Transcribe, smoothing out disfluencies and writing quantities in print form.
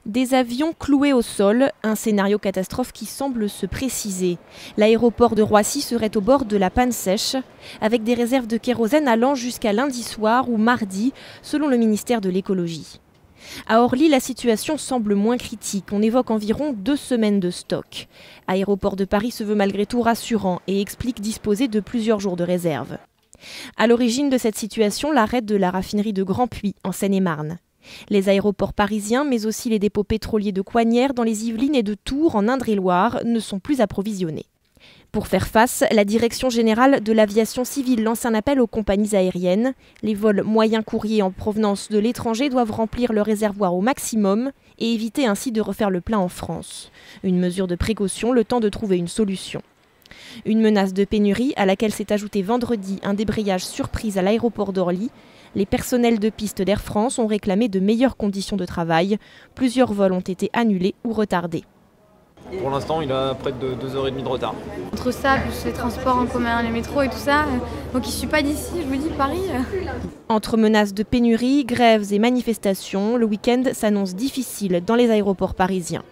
Des avions cloués au sol, un scénario catastrophe qui semble se préciser. L'aéroport de Roissy serait au bord de la panne sèche, avec des réserves de kérosène allant jusqu'à lundi soir ou mardi, selon le ministère de l'écologie. À Orly, la situation semble moins critique. On évoque environ 2 semaines de stock. Aéroport de Paris se veut malgré tout rassurant et explique disposer de plusieurs jours de réserve. À l'origine de cette situation, l'arrêt de la raffinerie de Grand-Puy, en Seine-et-Marne. Les aéroports parisiens, mais aussi les dépôts pétroliers de Coignières dans les Yvelines et de Tours en Indre-et-Loire ne sont plus approvisionnés. Pour faire face, la Direction générale de l'aviation civile lance un appel aux compagnies aériennes. Les vols moyens courriers en provenance de l'étranger doivent remplir le réservoir au maximum et éviter ainsi de refaire le plein en France. Une mesure de précaution, le temps de trouver une solution. Une menace de pénurie à laquelle s'est ajouté vendredi un débrayage surprise à l'aéroport d'Orly. Les personnels de piste d'Air France ont réclamé de meilleures conditions de travail. Plusieurs vols ont été annulés ou retardés. Pour l'instant, il a près de 2h30 de retard. Entre ça, plus les transports en commun, les métros et tout ça, donc je ne suis pas d'ici, je vous dis Paris. Entre menaces de pénurie, grèves et manifestations, le week-end s'annonce difficile dans les aéroports parisiens.